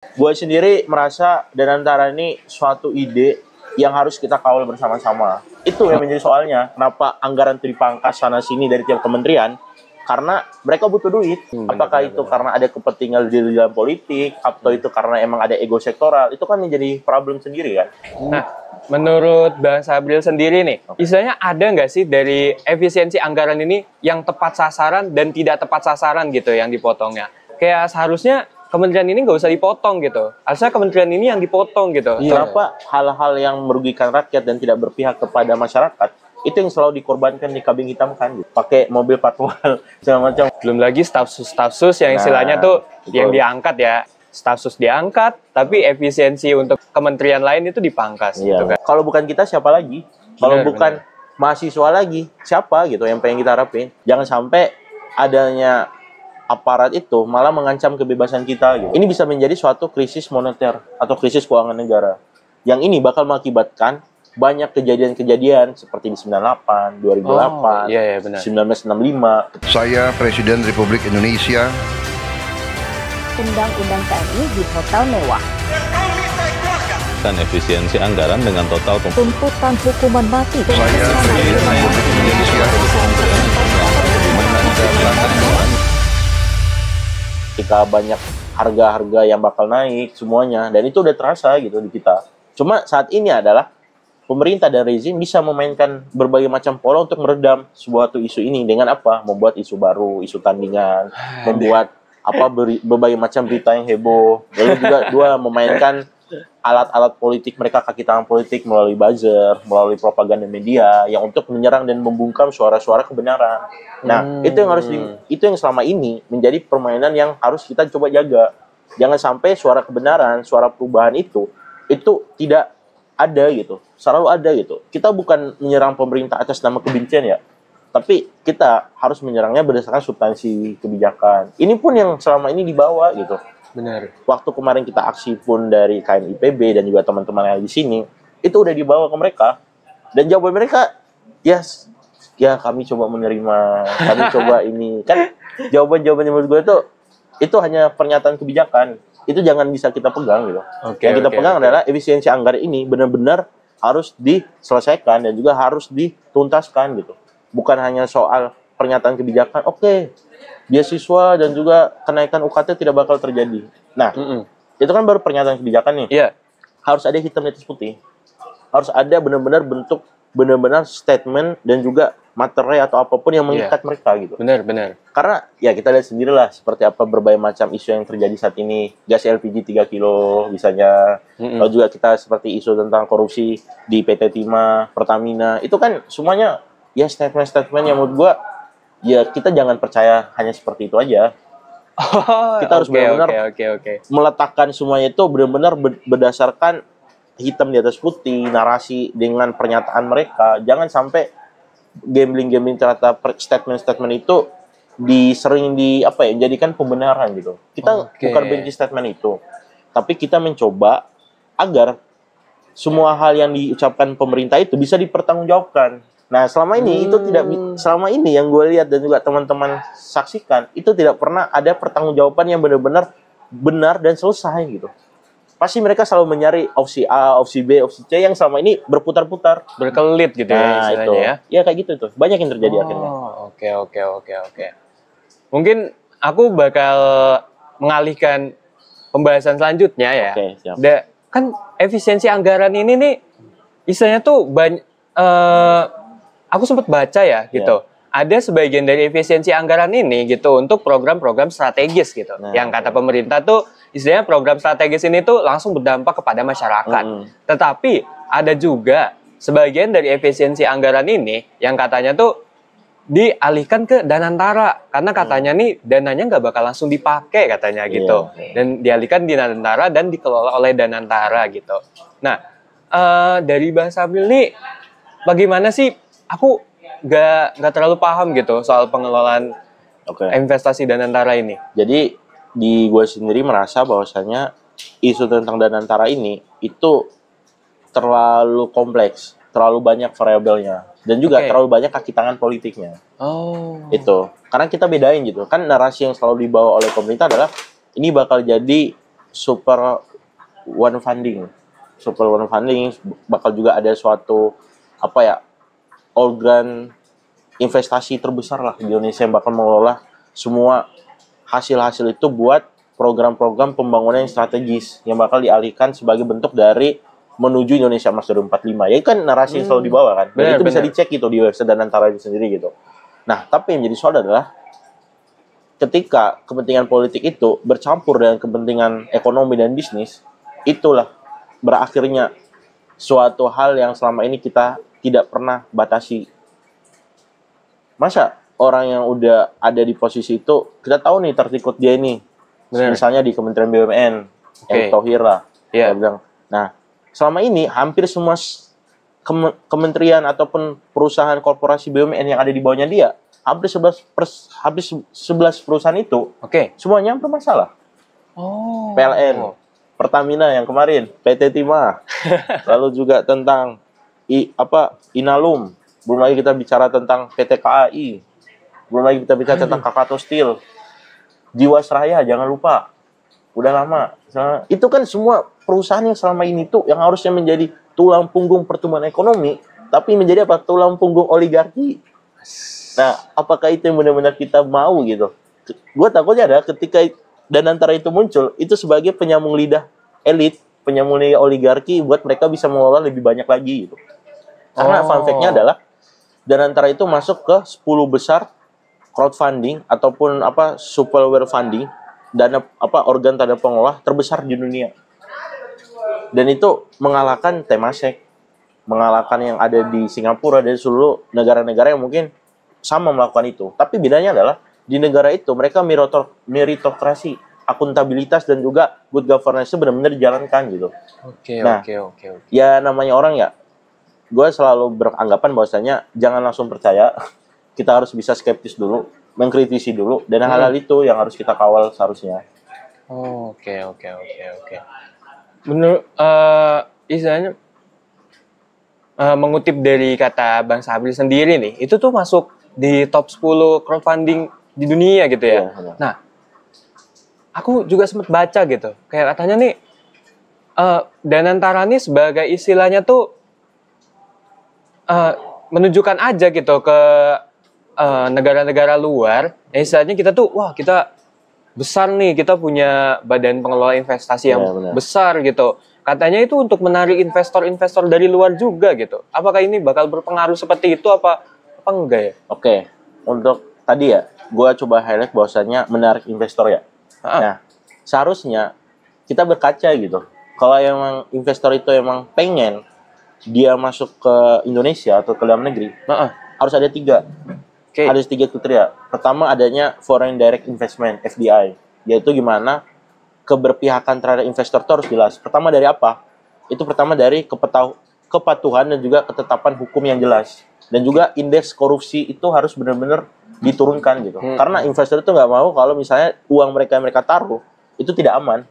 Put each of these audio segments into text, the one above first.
Gue sendiri merasa Danantara ini suatu ide yang harus kita kawal bersama-sama. Itu yang menjadi soalnya. Kenapa anggaran itu dipangkas sana-sini dari tiap kementerian? Karena mereka butuh duit. Apakah itu karena ada kepentingan di dalam politik, atau itu karena emang ada ego sektoral? Itu kan menjadi problem sendiri kan. Nah, menurut Bang Sabril sendiri nih, istilahnya ada nggak sih dari efisiensi anggaran ini yang tepat sasaran dan tidak tepat sasaran gitu yang dipotongnya? Kayak seharusnya kementerian ini nggak usah dipotong gitu. Harusnya kementerian ini yang dipotong gitu. Kenapa hal-hal yang merugikan rakyat dan tidak berpihak kepada masyarakat itu yang selalu dikorbankan di kambing hitam kan gitu. Pakai mobil patwal segala macam. Belum lagi staf-sus yang istilahnya tuh yang diangkat ya. Staf-sus diangkat, tapi efisiensi untuk kementerian lain itu dipangkas gitu kan. Kalau bukan kita siapa lagi? Kalau bukan mahasiswa lagi, siapa gitu yang pengen kita harapin? Jangan sampai adanya aparat itu malah mengancam kebebasan kita gitu. Ini bisa menjadi suatu krisis moneter atau krisis keuangan negara. Yang ini bakal mengakibatkan banyak kejadian-kejadian seperti di 98, 2008, 1965. Saya Presiden Republik Indonesia. Undang-undang TNI di hotel mewah. Dan efisiensi anggaran dengan total Tuntutan hukuman mati. Saya Presiden Republik Indonesia. Ketika banyak harga-harga yang bakal naik semuanya, dan itu udah terasa gitu di kita. Cuma saat ini adalah pemerintah dan rezim bisa memainkan berbagai macam pola untuk meredam sebuah isu ini dengan apa? Membuat isu baru, isu tandingan, membuat berbagai macam berita yang heboh. Lalu juga dua memainkan alat-alat politik mereka, kaki tangan politik melalui buzzer, melalui propaganda media yang untuk menyerang dan membungkam suara-suara kebenaran. Nah, itu yang selama ini menjadi permainan yang harus kita coba jaga. Jangan sampai suara kebenaran, suara perubahan itu tidak ada gitu, selalu ada gitu. Kita bukan menyerang pemerintah atas nama kebencian ya, tapi kita harus menyerangnya berdasarkan substansi kebijakan. Ini pun yang selama ini dibawa gitu. Benar. Waktu kemarin kita aksi pun dari KNIPB dan juga teman-teman yang di sini, itu udah dibawa ke mereka. Dan jawaban mereka, ya kami coba menerima, kami coba ini. Kan jawaban-jawabannya menurut gue itu hanya pernyataan kebijakan. Itu jangan bisa kita pegang gitu. Yang kita pegang adalah efisiensi anggaran ini benar-benar harus diselesaikan dan juga harus dituntaskan gitu. Bukan hanya soal pernyataan kebijakan, beasiswa dan juga kenaikan UKT tidak bakal terjadi. Nah, itu kan baru pernyataan kebijakan nih. Harus ada hitam di atas putih. Harus ada benar-benar bentuk, benar-benar statement dan juga materi atau apapun yang mengikat mereka gitu. Benar. Karena ya kita lihat sendirilah seperti apa berbagai macam isu yang terjadi saat ini. Gas LPG 3 kilo misalnya. Lalu juga kita seperti isu tentang korupsi di PT Timah, Pertamina. Itu kan semuanya ya statement-statement yang menurut gua ya kita jangan percaya hanya seperti itu aja. Kita harus benar-benar meletakkan semuanya itu benar-benar berdasarkan hitam di atas putih, narasi dengan pernyataan mereka. Jangan sampai gambling ternyata statement-statement itu jadikan pembenaran gitu. Kita bukan benci statement itu, tapi kita mencoba agar semua hal yang diucapkan pemerintah itu bisa dipertanggungjawabkan. Nah, selama ini selama ini yang gue lihat dan juga teman-teman saksikan, itu tidak pernah ada pertanggungjawaban yang benar-benar benar dan selesai gitu. Pasti mereka selalu mencari opsi A, opsi B, opsi C yang selama ini berputar-putar, berkelit gitu ya istilahnya ya. Ya kayak gitu tuh. Banyak yang terjadi akhirnya. Oke. Mungkin aku bakal mengalihkan pembahasan selanjutnya ya. Siap. Kan efisiensi anggaran ini nih istilahnya tuh aku sempat baca ya gitu. Ada sebagian dari efisiensi anggaran ini gitu untuk program-program strategis gitu. Yang kata pemerintah tuh istilahnya program strategis ini tuh langsung berdampak kepada masyarakat. Tetapi ada juga sebagian dari efisiensi anggaran ini yang katanya tuh dialihkan ke Danantara. Karena katanya nih dananya nggak bakal langsung dipakai katanya gitu. Dan dialihkan di Danantara dan dikelola oleh Danantara gitu. Nah, dari Bang Sabril nih bagaimana sih? Aku nggak terlalu paham gitu soal pengelolaan investasi Danantara ini. Jadi di gue sendiri merasa bahwasanya isu tentang Danantara ini itu terlalu kompleks, terlalu banyak variabelnya, dan juga terlalu banyak kaki tangan politiknya. Itu karena kita bedain gitu kan, narasi yang selalu dibawa oleh pemerintah adalah ini bakal jadi super one funding. Super one funding bakal juga ada suatu apa ya, organ investasi terbesar lah di Indonesia yang bakal mengelola semua hasil-hasil itu buat program-program pembangunan yang strategis yang bakal dialihkan sebagai bentuk dari menuju Indonesia Emas 2045. Ya kan narasi yang selalu dibawa kan. Dan itu bisa dicek gitu di website Danantara itu sendiri gitu. Nah, tapi yang jadi soal adalah ketika kepentingan politik itu bercampur dengan kepentingan ekonomi dan bisnis, itulah berakhirnya suatu hal yang selama ini kita tidak pernah batasi. Masa orang yang udah ada di posisi itu, kita tahu nih tertikut dia ini. Misalnya di Kementerian BUMN, Erick Thohir lah. Yeah. Bilang. Nah, selama ini hampir semua kementerian ataupun perusahaan korporasi BUMN yang ada di bawahnya dia, hampir 11 perusahaan itu, semuanya bermasalah. PLN, Pertamina yang kemarin, PT Timah, lalu juga tentang Inalum, belum lagi kita bicara tentang PT KAI, belum lagi kita bicara tentang Kakato Steel, Jiwasraya jangan lupa, udah lama. Itu kan semua perusahaan yang selama ini tuh yang harusnya menjadi tulang punggung pertumbuhan ekonomi, tapi menjadi apa? Tulang punggung oligarki. Nah, apakah itu yang benar-benar kita mau gitu? Gue takutnya ada ketika Danantara itu muncul, itu sebagai penyambung lidah elit, penyambung lidah oligarki buat mereka bisa mengelola lebih banyak lagi gitu. Karena fun fact-nya adalah Danantara itu masuk ke 10 besar crowdfunding ataupun supplier funding, dana organ tanda pengolah terbesar di dunia. Dan itu mengalahkan Temasek, mengalahkan yang ada di Singapura dan seluruh negara-negara yang mungkin sama melakukan itu. Tapi bedanya adalah di negara itu mereka meritokrasi, akuntabilitas dan juga good governance benar-benar dijalankan gitu. Oke. Ya namanya orang ya, gue selalu beranggapan bahwasanya jangan langsung percaya. Kita harus bisa skeptis dulu, mengkritisi dulu, dan hal-hal itu yang harus kita kawal seharusnya. Oke. Menurut istilahnya mengutip dari kata Bang Sabri sendiri nih, itu tuh masuk di top 10 crowdfunding di dunia gitu ya. Nah, aku juga sempat baca gitu, kayak katanya nih Danantara nih sebagai istilahnya tuh menunjukkan aja gitu ke negara-negara luar, istilahnya kita tuh, wah kita besar nih, kita punya badan pengelola investasi yang besar gitu. Katanya itu untuk menarik investor-investor dari luar juga gitu. Apakah ini bakal berpengaruh seperti itu apa enggak ya? Oke, untuk tadi ya, gue coba highlight bahwasannya menarik investor ya. Nah, seharusnya kita berkaca gitu. Kalau emang investor itu emang pengen dia masuk ke Indonesia atau ke dalam negeri, harus ada 3. Ada 3 kriteria. Pertama adanya foreign direct investment (FDI), yaitu gimana keberpihakan terhadap investor itu harus jelas. Pertama dari apa? Itu pertama dari kepatuhan dan juga ketetapan hukum yang jelas. Dan juga indeks korupsi itu harus benar-benar diturunkan gitu. Karena investor itu nggak mau kalau misalnya uang mereka yang mereka taruh itu tidak aman.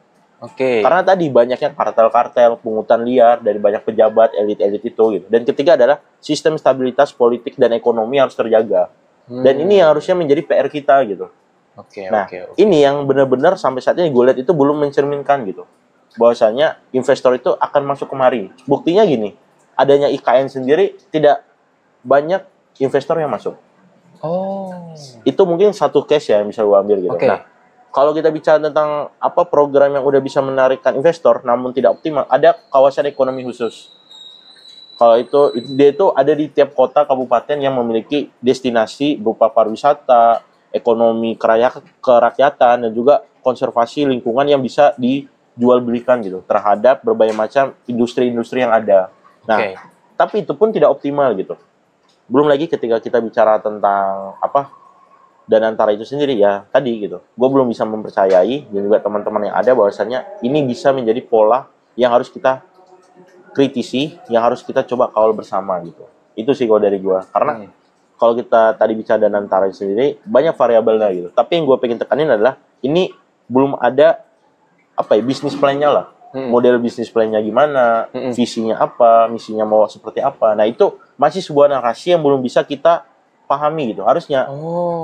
Karena tadi banyaknya kartel-kartel, pungutan liar dari banyak pejabat, elit-elit itu gitu. Dan ketiga adalah sistem stabilitas politik dan ekonomi harus terjaga. Dan ini yang harusnya menjadi PR kita gitu. Ini yang benar-benar sampai saat ini gue lihat itu belum mencerminkan gitu. Bahwasanya investor itu akan masuk kemari. Buktinya gini, adanya IKN sendiri tidak banyak investor yang masuk. Itu mungkin satu case ya yang bisa gue ambil gitu. Nah, kalau kita bicara tentang program yang udah bisa menarikkan investor namun tidak optimal, ada kawasan ekonomi khusus. Kalau dia itu ada di tiap kota kabupaten yang memiliki destinasi berupa pariwisata, ekonomi kerakyatan dan juga konservasi lingkungan yang bisa dijual belikan gitu terhadap berbagai macam industri-industri yang ada. Nah, tapi itu pun tidak optimal gitu. Belum lagi ketika kita bicara tentang Danantara itu sendiri ya tadi gitu. Gue belum bisa mempercayai dan juga teman-teman yang ada bahwasannya ini bisa menjadi pola yang harus kita kritisi, yang harus kita coba kawal bersama gitu. Itu sih kalau dari gue. Karena kalau kita tadi bicara Danantara sendiri banyak variabelnya gitu. Tapi yang gue pengen tekanin adalah ini belum ada bisnis plan-nya lah. Model bisnis plan-nya gimana, visinya apa, misinya mau seperti apa. Nah itu masih sebuah narasi yang belum bisa kita pahami gitu. Harusnya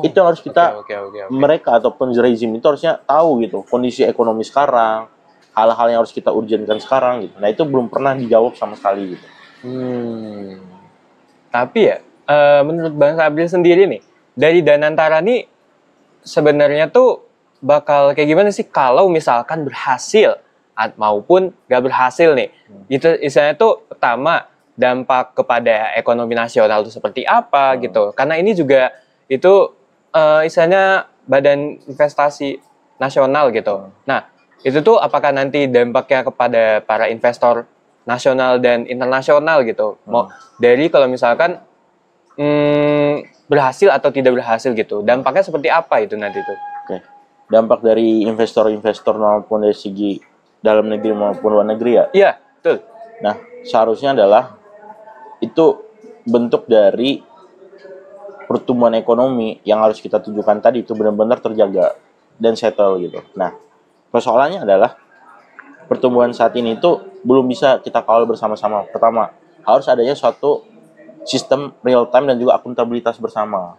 itu harus kita mereka ataupun rezim itu harusnya tahu gitu kondisi ekonomi sekarang, hal-hal yang harus kita urgenkan sekarang gitu. Nah itu belum pernah dijawab sama sekali gitu. Tapi ya, menurut Bang Sabril sendiri nih, dari Danantara nih sebenarnya tuh bakal kayak gimana sih kalau misalkan berhasil maupun gak berhasil nih? Itu istilahnya tuh pertama dampak kepada ekonomi nasional itu seperti apa gitu. Karena ini juga itu istilahnya Badan Investasi Nasional gitu. Nah, itu tuh apakah nanti dampaknya kepada para investor nasional dan internasional gitu? Mau dari kalau misalkan berhasil atau tidak berhasil gitu, dampaknya seperti apa itu nanti tuh? Oke. Dampak dari investor-investor maupun dari segi dalam negeri maupun luar negeri ya? Iya, betul. Nah, seharusnya adalah itu bentuk dari pertumbuhan ekonomi yang harus kita tujukan tadi itu benar-benar terjaga dan settle gitu. Nah, persoalannya adalah pertumbuhan saat ini itu belum bisa kita kawal bersama-sama. Pertama, harus adanya suatu sistem real time dan juga akuntabilitas bersama.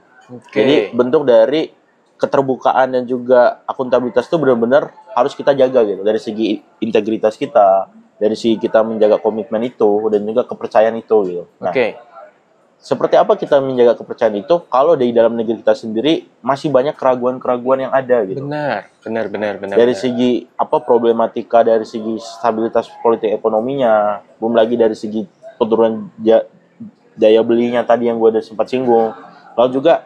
Jadi bentuk dari keterbukaan dan juga akuntabilitas itu benar-benar harus kita jaga gitu. Dari segi integritas kita, dari segi kita menjaga komitmen itu dan juga kepercayaan itu gitu. Nah, seperti apa kita menjaga kepercayaan itu kalau dari dalam negeri kita sendiri masih banyak keraguan-keraguan yang ada gitu. Benar. Dari segi apa problematika dari segi stabilitas politik ekonominya, belum lagi dari segi penurunan daya belinya tadi yang gue udah sempat singgung. Lalu juga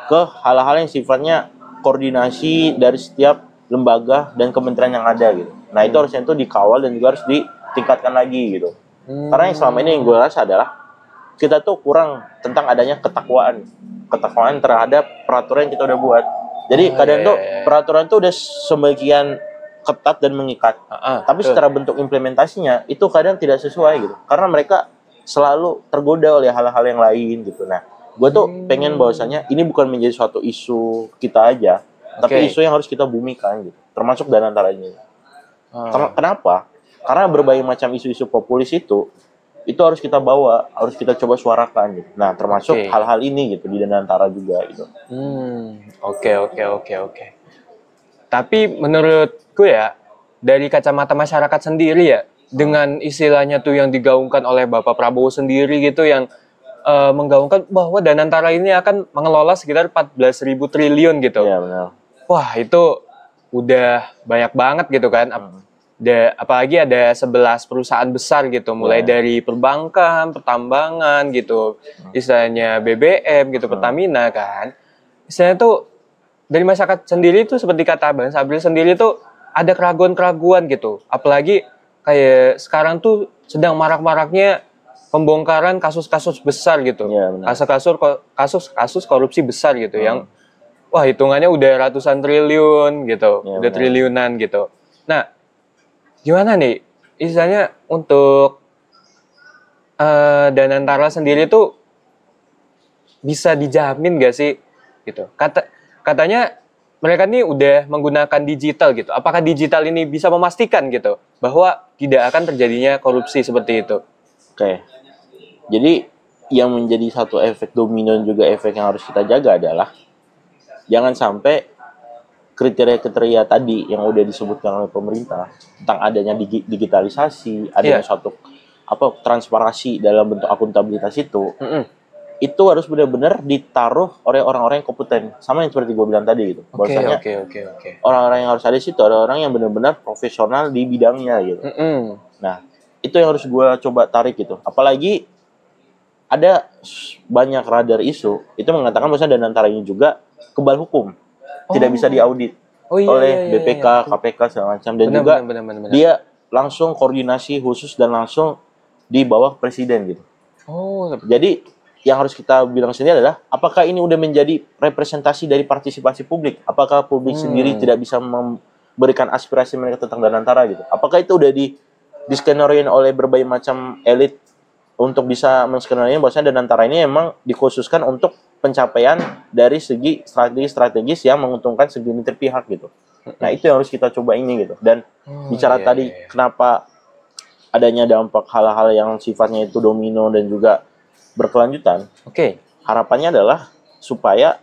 ke hal-hal yang sifatnya koordinasi dari setiap lembaga dan kementerian yang ada gitu. Nah, itu harusnya itu dikawal dan juga harus ditingkatkan lagi gitu. Karena yang selama ini yang gue rasa adalah kita tuh kurang tentang adanya ketakwaan terhadap peraturan yang kita udah buat. Jadi kadang tuh peraturan tuh udah sebagian ketat dan mengikat. Tapi secara bentuk implementasinya itu kadang tidak sesuai gitu. Karena mereka selalu tergoda oleh hal-hal yang lain gitu. Nah, gue tuh pengen bahwasanya ini bukan menjadi suatu isu kita aja, tapi isu yang harus kita bumikan gitu. Termasuk Danantara ini. Kenapa? Karena berbagai macam isu-isu populis itu harus kita bawa, harus kita coba suarakan gitu. Nah, termasuk hal-hal ini gitu di Danantara juga gitu. Oke. Tapi menurutku ya, dari kacamata masyarakat sendiri ya, dengan istilahnya tuh yang digaungkan oleh Bapak Prabowo sendiri gitu yang menggaungkan bahwa Danantara ini akan mengelola sekitar 14.000 triliun gitu. Iya, benar. Wah, itu udah banyak banget gitu kan. Apalagi ada 11 perusahaan besar gitu, mulai dari perbankan, pertambangan gitu, istilahnya BBM gitu, Pertamina kan. Istilahnya tuh dari masyarakat sendiri tuh seperti kata Bang Sabril sendiri tuh ada keraguan-keraguan gitu. Apalagi kayak sekarang tuh sedang marak-maraknya pembongkaran kasus-kasus besar gitu. Kasus korupsi besar gitu yang wah hitungannya udah ratusan triliun gitu, udah triliunan gitu. Nah, gimana nih istilahnya untuk Danantara sendiri tuh bisa dijamin gak sih gitu? Katanya mereka nih udah menggunakan digital gitu. Apakah digital ini bisa memastikan gitu bahwa tidak akan terjadinya korupsi seperti itu? Oke. Jadi yang menjadi satu efek domino dan juga efek yang harus kita jaga adalah jangan sampai kriteria-kriteria tadi yang udah disebutkan oleh pemerintah tentang adanya digitalisasi, adanya suatu transparansi dalam bentuk akuntabilitas itu harus benar-benar ditaruh oleh orang-orang yang kompeten. Sama yang seperti gue bilang tadi gitu. Bahwasanya orang-orang yang harus ada di situ adalah orang yang benar-benar profesional di bidangnya gitu. Nah, itu yang harus gue coba tarik gitu. Apalagi ada banyak radar isu itu mengatakan bahwa Danantara ini juga kebal hukum. Tidak bisa diaudit oleh BPK, KPK segala macam dan benar. Dia langsung koordinasi khusus dan langsung di bawah presiden gitu. Jadi yang harus kita bilang sendiri adalah apakah ini udah menjadi representasi dari partisipasi publik? Apakah publik sendiri tidak bisa memberikan aspirasi mereka tentang Danantara gitu? Apakah itu udah diskenarioin oleh berbagai macam elit untuk bisa menskenarioin bahwasanya Danantara ini memang dikhususkan untuk pencapaian dari segi strategis yang menguntungkan segelintir pihak gitu. Nah, itu yang harus kita coba ini gitu. Dan bicara tadi kenapa adanya dampak hal-hal yang sifatnya itu domino dan juga berkelanjutan. Harapannya adalah supaya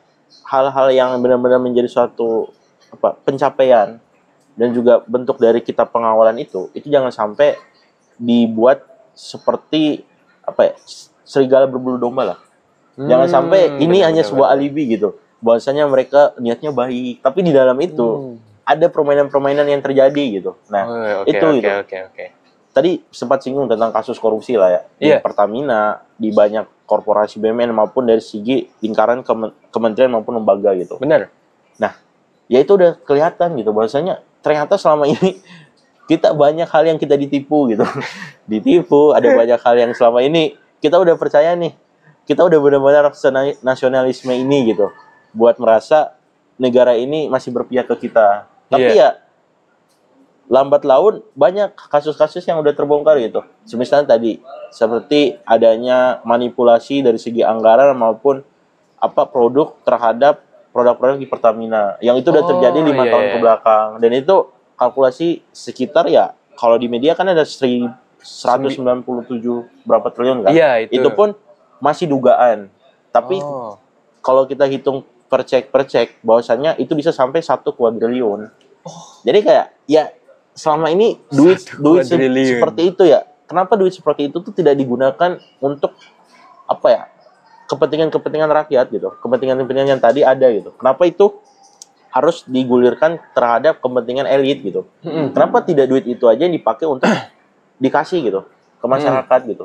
hal-hal yang benar-benar menjadi suatu pencapaian dan juga bentuk dari kita pengawalan itu jangan sampai dibuat seperti apa ya, serigala berbulu domba lah. Jangan sampai ini hanya sebuah alibi gitu. Bahwasanya mereka niatnya baik, tapi di dalam itu ada permainan-permainan yang terjadi gitu. Nah, itu. Tadi sempat singgung tentang kasus korupsi lah ya. Di Pertamina, di banyak korporasi BUMN maupun dari segi lingkaran kementerian maupun lembaga gitu. Benar. Nah, ya itu udah kelihatan gitu bahwasanya ternyata selama ini kita banyak hal yang kita ditipu gitu. Ditipu, ada banyak hal yang selama ini kita udah percaya nih. Kita udah benar-benar nasionalisme ini gitu. Buat merasa negara ini masih berpihak ke kita. Tapi ya lambat laun banyak kasus-kasus yang udah terbongkar gitu. Misalnya tadi seperti adanya manipulasi dari segi anggaran maupun produk terhadap produk-produk di Pertamina. Yang itu udah terjadi 5 tahun ke belakang. Dan itu kalkulasi sekitar ya kalau di media kan ada 197 berapa triliun kan. Iya, itu pun masih dugaan. Tapi kalau kita hitung per cek bahwasannya itu bisa sampai 1 kuadriliun. Jadi kayak ya selama ini duit seperti itu ya. Kenapa duit seperti itu tuh tidak digunakan untuk kepentingan rakyat gitu. Kepentingan yang tadi ada gitu. Kenapa itu harus digulirkan terhadap kepentingan elit gitu. Kenapa tidak duit itu aja yang dipakai untuk dikasih gitu ke masyarakat gitu.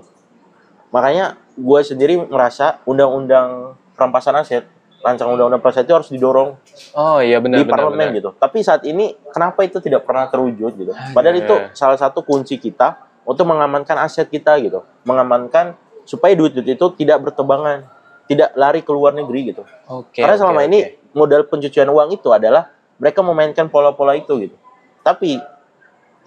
Makanya gue sendiri merasa undang-undang perampasan aset, rancangan undang-undang perampasan itu harus didorong di parlemen gitu. Tapi saat ini kenapa itu tidak pernah terwujud gitu. Padahal itu salah satu kunci kita untuk mengamankan aset kita gitu. Mengamankan supaya duit itu tidak bertebangan, tidak lari ke luar negeri gitu. Karena selama ini modal pencucian uang itu adalah mereka memainkan pola-pola itu gitu. Tapi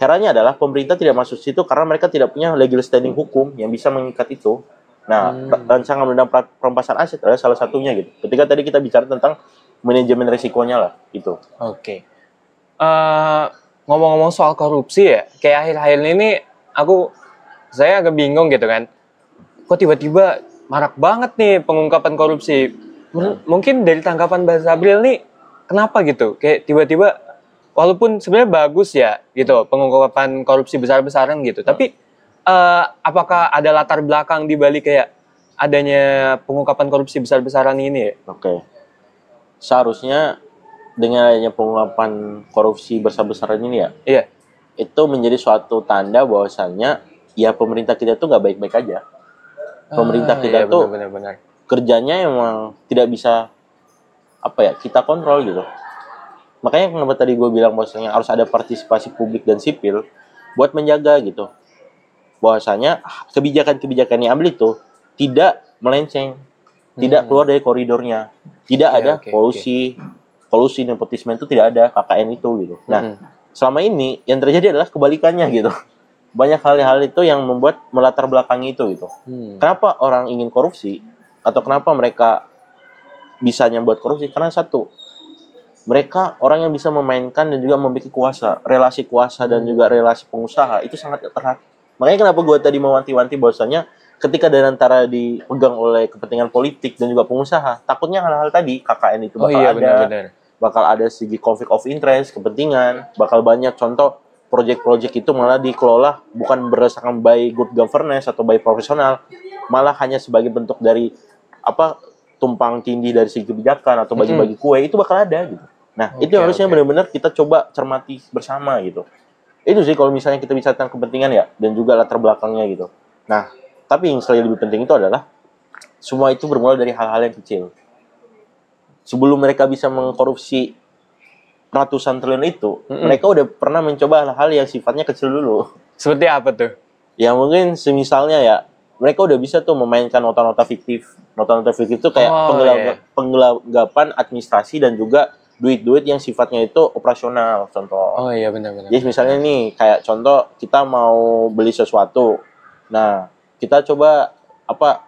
herannya adalah pemerintah tidak masuk situ karena mereka tidak punya legal standing hukum yang bisa mengikat itu. Nah, rancangan undang perampasan aset adalah salah satunya gitu. Ketika tadi kita bicara tentang manajemen risikonya lah itu. Ngomong-ngomong soal korupsi ya, kayak akhir-akhir ini saya agak bingung gitu kan. Kok tiba-tiba marak banget nih pengungkapan korupsi. Mungkin dari tanggapan Bang Sabril nih, kenapa gitu? Kayak tiba-tiba, walaupun sebenarnya bagus ya gitu, pengungkapan korupsi besar-besaran gitu. Tapi apakah ada latar belakang di balik kayak adanya pengungkapan korupsi besar-besaran ini ya? Seharusnya dengan adanya pengungkapan korupsi besar-besaran ini ya, itu menjadi suatu tanda bahwasannya ya pemerintah kita tuh nggak baik-baik aja. Pemerintah kita tuh benar. Kerjanya emang tidak bisa kita kontrol gitu. Makanya kenapa tadi gue bilang bahwasanya harus ada partisipasi publik dan sipil buat menjaga gitu. Bahwasanya kebijakan-kebijakan yang ambil itu tidak melenceng, tidak keluar dari koridornya, tidak ada kolusi nepotisme itu tidak ada, KKN itu gitu. Nah, selama ini yang terjadi adalah kebalikannya gitu. Banyak hal-hal itu yang membuat melatar belakangi itu gitu. Kenapa orang ingin korupsi atau kenapa mereka bisanya buat korupsi? Karena satu, mereka orang yang bisa memainkan dan juga memiliki kuasa, relasi kuasa dan juga relasi pengusaha itu sangat erat. Makanya kenapa gue tadi mewanti-wanti bahwasanya ketika dan antara dipegang oleh kepentingan politik dan juga pengusaha, takutnya hal-hal tadi KKN itu bakal ada segi konflik of interest, kepentingan, bakal banyak contoh proyek-proyek itu malah dikelola bukan berdasarkan by good governance atau by profesional, malah hanya sebagai bentuk dari tumpang tindih dari segi kebijakan atau bagi-bagi kue, itu bakal ada gitu. Nah, itu harusnya benar-benar kita coba cermati bersama gitu. Itu sih kalau misalnya kita bicara tentang kepentingan ya, dan juga latar belakangnya gitu. Nah, tapi yang lebih penting itu adalah semua itu bermula dari hal-hal yang kecil. Sebelum mereka bisa mengkorupsi ratusan triliun itu, mereka udah pernah mencoba hal-hal yang sifatnya kecil dulu. Seperti apa tuh? Ya mungkin semisalnya ya, mereka udah bisa tuh memainkan nota-nota fiktif. Nota-nota fiktif itu kayak penggelagapan administrasi dan juga duit-duit yang sifatnya itu operasional, contoh. Benar-benar. Jadi misalnya nih, kayak contoh kita mau beli sesuatu. Nah, kita coba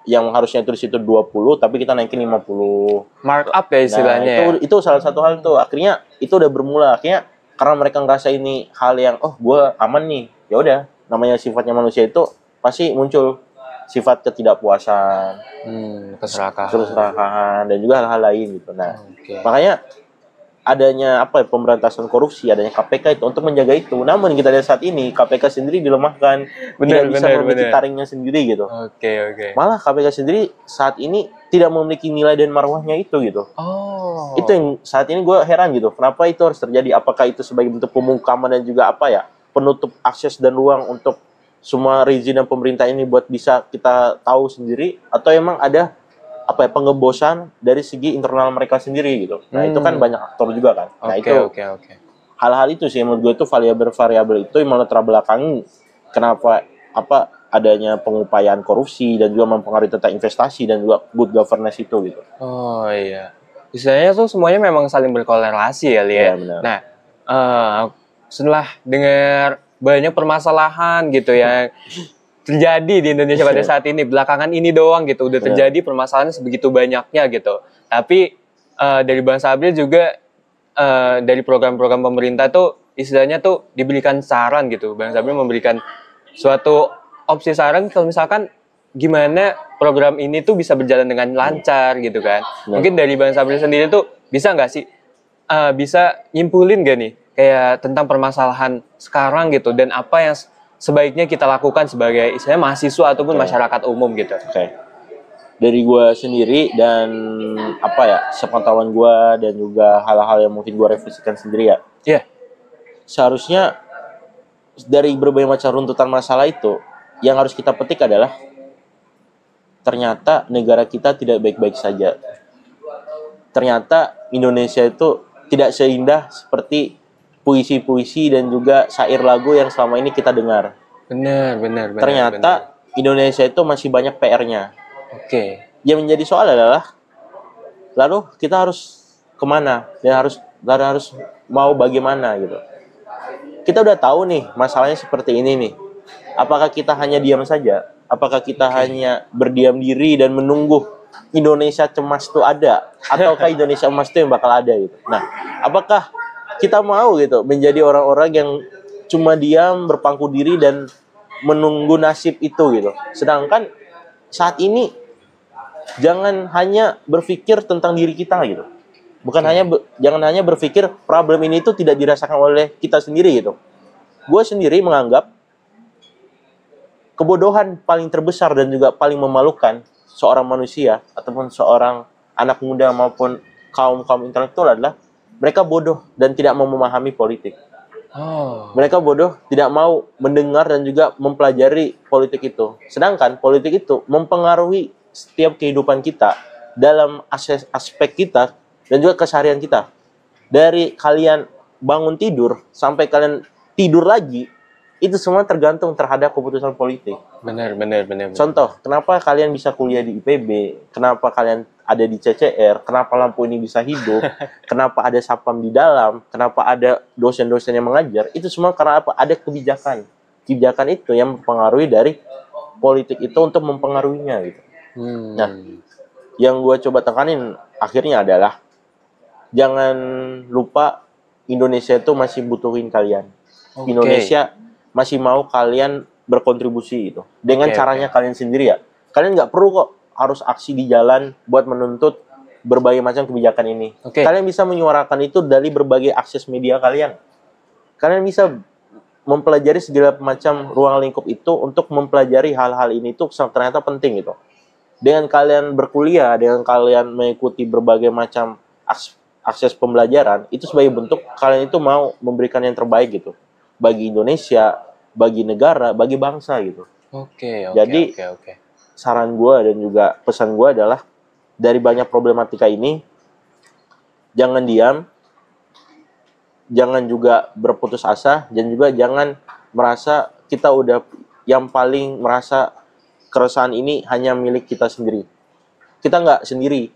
yang harusnya itu di situ 20 tapi kita naikin 50. Markup ya istilahnya. Nah, itu salah satu hal tuh. Akhirnya itu udah bermula karena mereka ngerasa ini hal yang gue aman nih. Ya udah, namanya sifatnya manusia itu pasti muncul sifat ketidakpuasan, keserakahan dan juga hal-hal lain gitu. Nah, makanya adanya pemberantasan korupsi, adanya KPK itu untuk menjaga itu. Namun kita lihat saat ini KPK sendiri dilemahkan, tidak bisa memiliki taringnya sendiri gitu. Oke. Malah KPK sendiri saat ini tidak memiliki nilai dan marwahnya itu gitu. Itu yang saat ini gue heran gitu. Kenapa itu harus terjadi? Apakah itu sebagai bentuk pemungkaman dan juga penutup akses dan ruang untuk semua rezim dan pemerintah ini buat bisa kita tahu sendiri, atau emang ada pengebosan dari segi internal mereka sendiri gitu. Nah, itu kan banyak aktor juga kan. Nah, Oke. Hal-hal itu sih menurut gue itu variabel-variabel itu yang melatar belakangi kenapa adanya pengupayaan korupsi dan juga mempengaruhi tentang investasi dan juga good governance itu gitu. Oh iya. Istilahnya tuh semuanya memang saling berkorelasi ya, Lia. Iya, benar. Nah, setelah dengar banyak permasalahan gitu ya terjadi di Indonesia pada saat ini, belakangan ini doang gitu udah terjadi permasalahan sebegitu banyaknya gitu. Tapi dari Bang Sabri juga dari program-program pemerintah tuh istilahnya tuh diberikan saran gitu. Bang Sabri memberikan suatu opsi saran kalau misalkan gimana program ini tuh bisa berjalan dengan lancar gitu kan. Mungkin dari Bang Sabri sendiri tuh bisa nggak sih bisa nyimpulin gak nih kayak tentang permasalahan sekarang gitu dan apa yang sebaiknya kita lakukan sebagai istilahnya mahasiswa ataupun masyarakat umum gitu. Dari gue sendiri dan sepengetahuan gue dan juga hal-hal yang mungkin gue refleksikan sendiri ya. Iya. Seharusnya dari berbagai macam runtutan masalah itu yang harus kita petik adalah ternyata negara kita tidak baik-baik saja. Ternyata Indonesia itu tidak seindah seperti puisi-puisi dan juga syair lagu yang selama ini kita dengar. Benar. Ternyata Indonesia itu masih banyak PR-nya. Oke. Yang menjadi soal adalah lalu kita harus kemana dan harus mau bagaimana gitu. Kita udah tahu nih masalahnya seperti ini nih. Apakah kita hanya diam saja? Apakah kita hanya berdiam diri dan menunggu Indonesia cemas itu ada? Ataukah Indonesia emas itu yang bakal ada gitu? Nah, apakah kita mau gitu menjadi orang-orang yang cuma diam, berpangku diri dan menunggu nasib itu gitu? Sedangkan saat ini jangan hanya berpikir tentang diri kita gitu. Jangan hanya berpikir problem ini itu tidak dirasakan oleh kita sendiri gitu. Gue sendiri menganggap kebodohan paling terbesar dan juga paling memalukan seorang manusia ataupun seorang anak muda maupun kaum intelektual adalah mereka bodoh dan tidak mau memahami politik. Mereka bodoh, tidak mau mendengar dan juga mempelajari politik itu. Sedangkan politik itu mempengaruhi setiap kehidupan kita dalam aspek kita dan juga keseharian kita. Dari kalian bangun tidur sampai kalian tidur lagi, itu semua tergantung terhadap keputusan politik. Benar. Contoh, kenapa kalian bisa kuliah di IPB? Kenapa kalian ada di CCR? Kenapa lampu ini bisa hidup? Kenapa ada satpam di dalam? Kenapa ada dosen-dosen yang mengajar? Itu semua karena apa? Ada kebijakan. Kebijakan itu yang mempengaruhi dari politik itu untuk mempengaruhinya gitu. Nah, yang gue coba tekanin akhirnya adalah jangan lupa Indonesia itu masih butuhin kalian. Indonesia masih mau kalian berkontribusi gitu. Dengan caranya kalian sendiri ya. Kalian nggak perlu kok harus aksi di jalan buat menuntut berbagai macam kebijakan ini. Kalian bisa menyuarakan itu dari berbagai akses media kalian. Kalian bisa mempelajari segala macam ruang lingkup itu untuk mempelajari hal-hal ini tuh ternyata penting gitu. Dengan kalian berkuliah, dengan kalian mengikuti berbagai macam akses pembelajaran, itu sebagai bentuk kalian itu mau memberikan yang terbaik gitu. Bagi Indonesia, bagi negara, bagi bangsa gitu. Jadi saran gue dan juga pesan gue adalah dari banyak problematika ini, jangan diam, jangan juga berputus asa, dan juga jangan merasa kita udah yang paling merasa keresahan ini hanya milik kita sendiri. Kita nggak sendiri,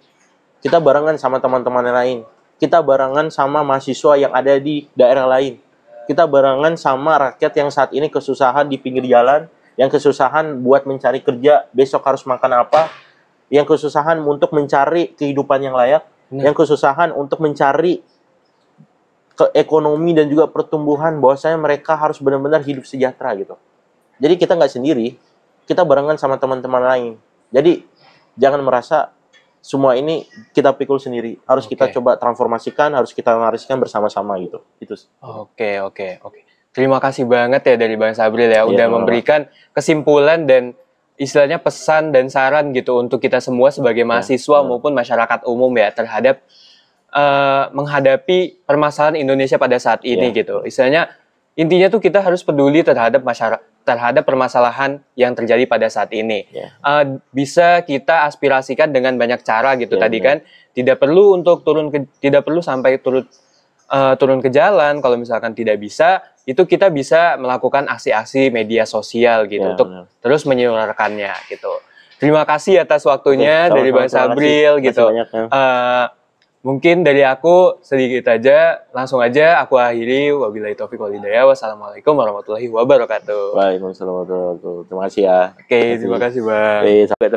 kita barengan sama teman-teman yang lain, kita barengan sama mahasiswa yang ada di daerah lain. Kita barengan sama rakyat yang saat ini kesusahan di pinggir jalan, yang kesusahan buat mencari kerja, besok harus makan apa, yang kesusahan untuk mencari kehidupan yang layak, yang kesusahan untuk mencari ekonomi dan juga pertumbuhan, bahwasanya mereka harus benar-benar hidup sejahtera gitu. Jadi kita nggak sendiri, kita barengan sama teman-teman lain. Jadi jangan merasa semua ini kita pikul sendiri. Harus kita coba transformasikan, harus kita narasikan bersama-sama gitu. Itu. Oke. Terima kasih banget ya dari Bang Sabril ya, udah memberikan kesimpulan dan istilahnya pesan dan saran gitu untuk kita semua sebagai mahasiswa maupun masyarakat umum ya terhadap menghadapi permasalahan Indonesia pada saat ini gitu. Istilahnya intinya tuh kita harus peduli terhadap terhadap permasalahan yang terjadi pada saat ini. Bisa kita aspirasikan dengan banyak cara gitu. Tadi kan tidak perlu untuk tidak perlu sampai turun ke jalan. Kalau misalkan tidak bisa, itu kita bisa melakukan aksi-aksi media sosial gitu untuk terus menyuarakannya gitu. Terima kasih atas waktunya dari Bang Sabril gitu. Mungkin dari aku sedikit aja, langsung aja aku akhiri. Wabillahi taufiq wal hidayah. Wassalamualaikum warahmatullahi wabarakatuh. Waalaikumsalam warahmatullahi wabarakatuh. Terima kasih ya. Oke, terima kasih Bang. Sampai